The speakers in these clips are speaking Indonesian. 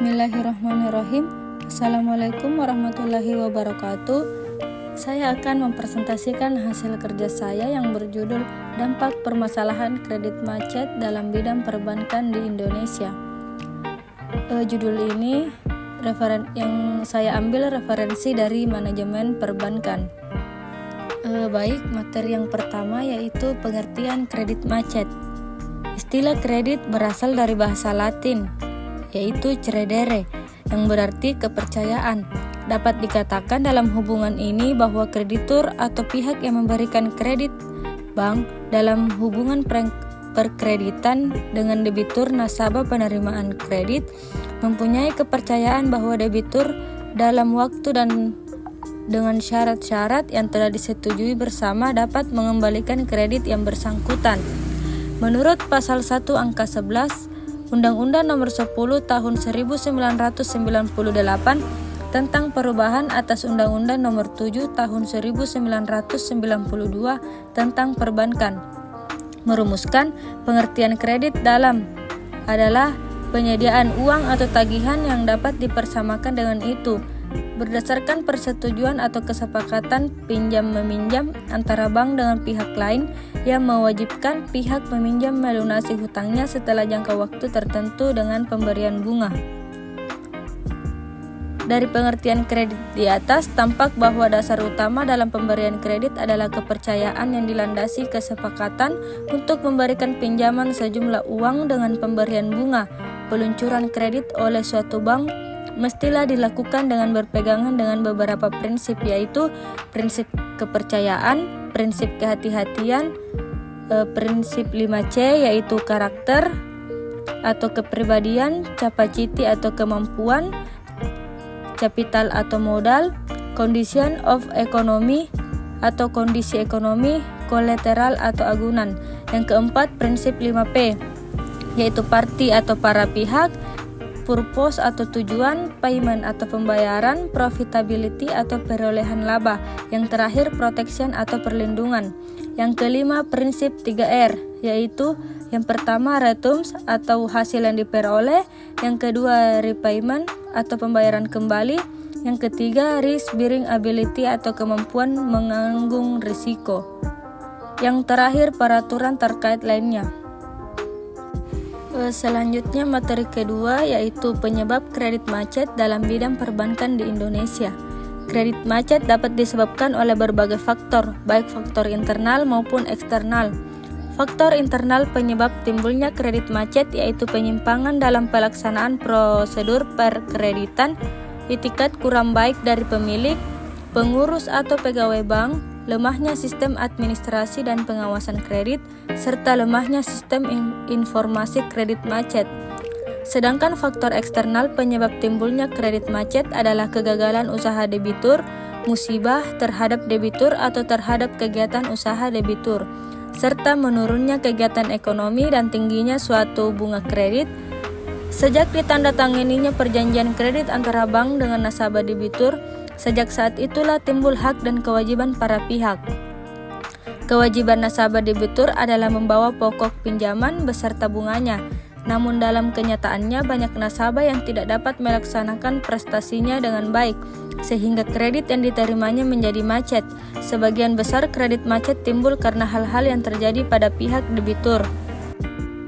Bismillahirrahmanirrahim. Assalamualaikum warahmatullahi wabarakatuh. Saya akan mempresentasikan hasil kerja saya yang berjudul Dampak Permasalahan Kredit Macet dalam Bidang Perbankan di Indonesia. Judul ini yang saya ambil referensi dari manajemen perbankan. Baik, materi yang pertama yaitu pengertian kredit macet. Istilah kredit berasal dari bahasa Latin, yaitu credere, yang berarti kepercayaan. Dapat dikatakan dalam hubungan ini bahwa kreditur atau pihak yang memberikan kredit bank dalam hubungan perkreditan dengan debitur nasabah penerimaan kredit mempunyai kepercayaan bahwa debitur dalam waktu dan dengan syarat-syarat yang telah disetujui bersama dapat mengembalikan kredit yang bersangkutan. Menurut pasal 1 angka 11 Undang-Undang Nomor 10 Tahun 1998 tentang perubahan atas Undang-Undang Nomor 7 Tahun 1992 tentang perbankan, merumuskan pengertian kredit dalam adalah penyediaan uang atau tagihan yang dapat dipersamakan dengan itu berdasarkan persetujuan atau kesepakatan pinjam-meminjam antara bank dengan pihak lain yang mewajibkan pihak meminjam melunasi hutangnya setelah jangka waktu tertentu dengan pemberian bunga. Dari pengertian kredit di atas, tampak bahwa dasar utama dalam pemberian kredit adalah kepercayaan yang dilandasi kesepakatan untuk memberikan pinjaman sejumlah uang dengan pemberian bunga. Peluncuran kredit oleh suatu bank mestilah dilakukan dengan berpegangan dengan beberapa prinsip, yaitu prinsip kepercayaan, prinsip kehati-hatian, prinsip 5C yaitu karakter atau kepribadian, capacity atau kemampuan, capital atau modal, condition of economy atau kondisi ekonomi, collateral atau agunan. Yang keempat, prinsip 5P yaitu party atau para pihak, purpose atau tujuan, payment atau pembayaran, profitability atau perolehan laba. Yang terakhir, protection atau perlindungan. Yang kelima, prinsip 3R, yaitu yang pertama returns atau hasil yang diperoleh, yang kedua repayment atau pembayaran kembali, yang ketiga risk bearing ability atau kemampuan menanggung risiko. Yang terakhir, peraturan terkait lainnya. Selanjutnya materi kedua yaitu penyebab kredit macet dalam bidang perbankan di Indonesia. Kredit macet dapat disebabkan oleh berbagai faktor, baik faktor internal maupun eksternal. Faktor internal penyebab timbulnya kredit macet yaitu penyimpangan dalam pelaksanaan prosedur perkreditan, itikat kurang baik dari pemilik, pengurus atau pegawai bank, lemahnya sistem administrasi dan pengawasan kredit, serta lemahnya sistem informasi kredit macet. Sedangkan faktor eksternal penyebab timbulnya kredit macet adalah kegagalan usaha debitur, musibah terhadap debitur atau terhadap kegiatan usaha debitur, serta menurunnya kegiatan ekonomi dan tingginya suatu bunga kredit. Sejak ditandatanganinya perjanjian kredit antara bank dengan nasabah debitur, sejak saat itulah timbul hak dan kewajiban para pihak. Kewajiban nasabah debitur adalah membawa pokok pinjaman beserta bunganya. Namun dalam kenyataannya banyak nasabah yang tidak dapat melaksanakan prestasinya dengan baik, sehingga kredit yang diterimanya menjadi macet. Sebagian besar kredit macet timbul karena hal-hal yang terjadi pada pihak debitur.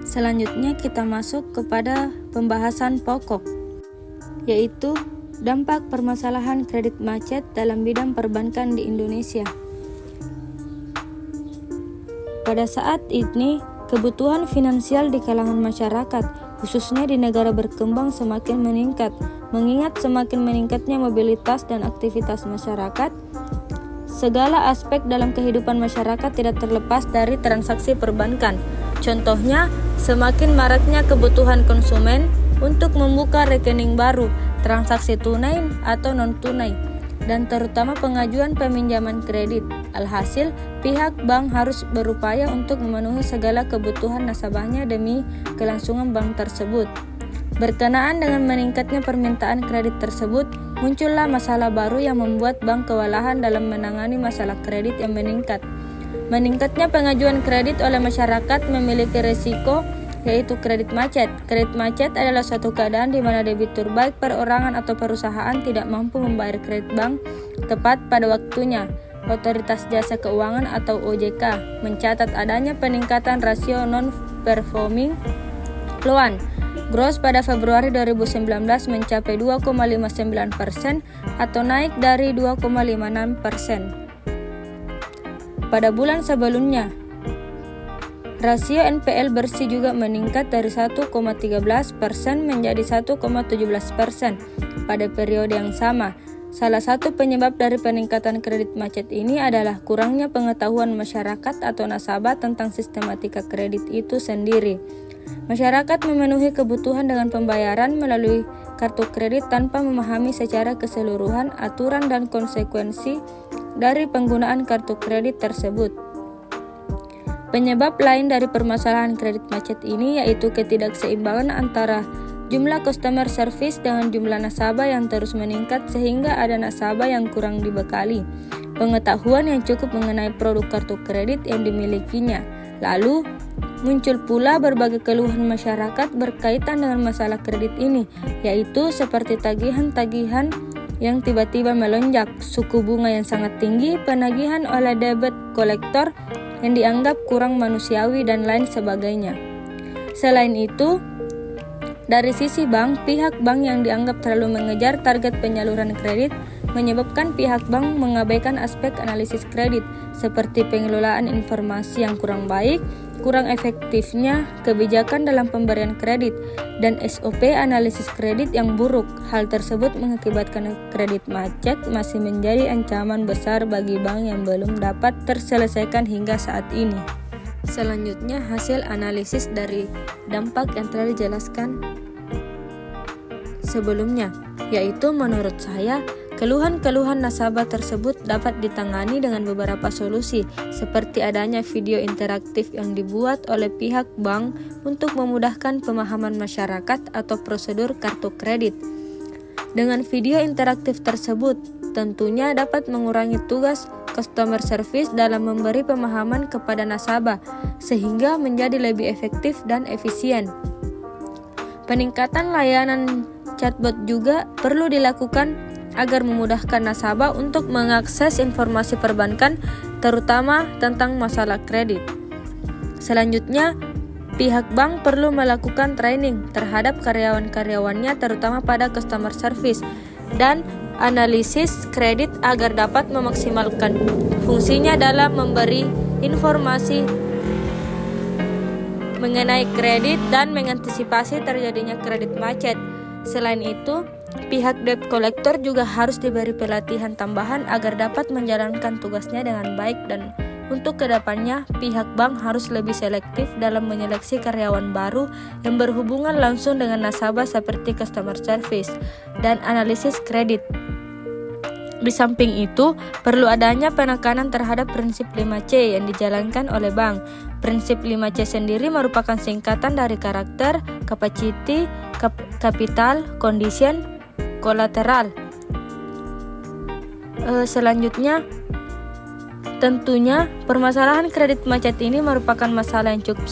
Selanjutnya kita masuk kepada pembahasan pokok, yaitu dampak permasalahan kredit macet dalam bidang perbankan di Indonesia. Pada saat ini, kebutuhan finansial di kalangan masyarakat, khususnya di negara berkembang, semakin meningkat. Mengingat semakin meningkatnya mobilitas dan aktivitas masyarakat, segala aspek dalam kehidupan masyarakat tidak terlepas dari transaksi perbankan. Contohnya, semakin maraknya kebutuhan konsumen untuk membuka rekening baru, transaksi tunai atau non-tunai, dan terutama pengajuan peminjaman kredit. Alhasil, pihak bank harus berupaya untuk memenuhi segala kebutuhan nasabahnya demi kelangsungan bank tersebut. Berkenaan dengan meningkatnya permintaan kredit tersebut, muncullah masalah baru yang membuat bank kewalahan dalam menangani masalah kredit yang meningkat. Meningkatnya pengajuan kredit oleh masyarakat memiliki risiko yaitu kredit macet. Kredit macet adalah suatu keadaan di mana debitur baik perorangan atau perusahaan tidak mampu membayar kredit bank tepat pada waktunya. Otoritas Jasa Keuangan atau OJK mencatat adanya peningkatan rasio non-performing loan gross pada Februari 2019 mencapai 2,59% atau naik dari 2,56% pada bulan sebelumnya. Rasio NPL bersih juga meningkat dari 1,13% menjadi 1,17% pada periode yang sama. Salah satu penyebab dari peningkatan kredit macet ini adalah kurangnya pengetahuan masyarakat atau nasabah tentang sistematika kredit itu sendiri. Masyarakat memenuhi kebutuhan dengan pembayaran melalui kartu kredit tanpa memahami secara keseluruhan aturan dan konsekuensi dari penggunaan kartu kredit tersebut. Penyebab lain dari permasalahan kredit macet ini yaitu ketidakseimbangan antara jumlah customer service dengan jumlah nasabah yang terus meningkat sehingga ada nasabah yang kurang dibekali pengetahuan yang cukup mengenai produk kartu kredit yang dimilikinya. Lalu, muncul pula berbagai keluhan masyarakat berkaitan dengan masalah kredit ini, yaitu seperti tagihan-tagihan yang tiba-tiba melonjak, suku bunga yang sangat tinggi, penagihan oleh debit kolektor yang dianggap kurang manusiawi dan lain sebagainya. Selain itu, dari sisi bank, pihak bank yang dianggap terlalu mengejar target penyaluran kredit menyebabkan pihak bank mengabaikan aspek analisis kredit seperti pengelolaan informasi yang kurang baik, kurang efektifnya kebijakan dalam pemberian kredit, dan SOP analisis kredit yang buruk. Hal tersebut mengakibatkan kredit macet masih menjadi ancaman besar bagi bank yang belum dapat terselesaikan hingga saat ini. Selanjutnya, hasil analisis dari dampak yang telah dijelaskan sebelumnya, yaitu menurut saya, keluhan-keluhan nasabah tersebut dapat ditangani dengan beberapa solusi, seperti adanya video interaktif yang dibuat oleh pihak bank untuk memudahkan pemahaman masyarakat atau prosedur kartu kredit. Dengan video interaktif tersebut, tentunya dapat mengurangi tugas customer service dalam memberi pemahaman kepada nasabah, sehingga menjadi lebih efektif dan efisien. Peningkatan layanan chatbot juga perlu dilakukan agar memudahkan nasabah untuk mengakses informasi perbankan, terutama tentang masalah kredit. Selanjutnya, pihak bank perlu melakukan training terhadap karyawan-karyawannya, terutama pada customer service dan analisis kredit agar dapat memaksimalkan fungsinya dalam memberi informasi mengenai kredit dan mengantisipasi terjadinya kredit macet. Selain itu, pihak debt collector juga harus diberi pelatihan tambahan agar dapat menjalankan tugasnya dengan baik, dan untuk kedepannya pihak bank harus lebih selektif dalam menyeleksi karyawan baru yang berhubungan langsung dengan nasabah seperti customer service dan analisis kredit. Di samping itu, perlu adanya penekanan terhadap prinsip 5C yang dijalankan oleh bank. Prinsip 5C sendiri merupakan singkatan dari karakter, capacity, capital, condition, kolateral. Selanjutnya, tentunya permasalahan kredit macet ini merupakan masalah yang cukup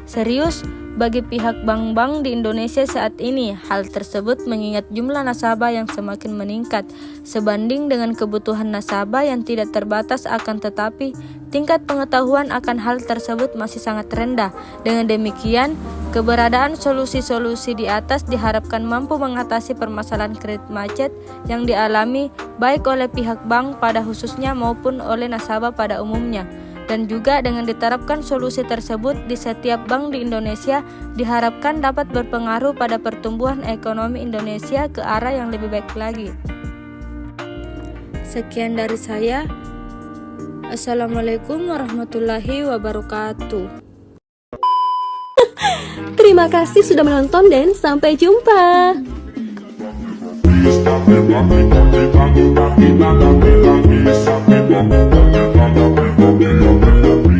serius bagi pihak bank-bank di Indonesia saat ini. Hal tersebut mengingat jumlah nasabah yang semakin meningkat sebanding dengan kebutuhan nasabah yang tidak terbatas, akan tetapi tingkat pengetahuan akan hal tersebut masih sangat rendah. Dengan demikian, keberadaan solusi-solusi di atas diharapkan mampu mengatasi permasalahan kredit macet yang dialami baik oleh pihak bank pada khususnya maupun oleh nasabah pada umumnya. Dan juga dengan diterapkan solusi tersebut di setiap bank di Indonesia, diharapkan dapat berpengaruh pada pertumbuhan ekonomi Indonesia ke arah yang lebih baik lagi. Sekian dari saya. Assalamualaikum warahmatullahi wabarakatuh. Terima kasih sudah menonton dan sampai jumpa. Be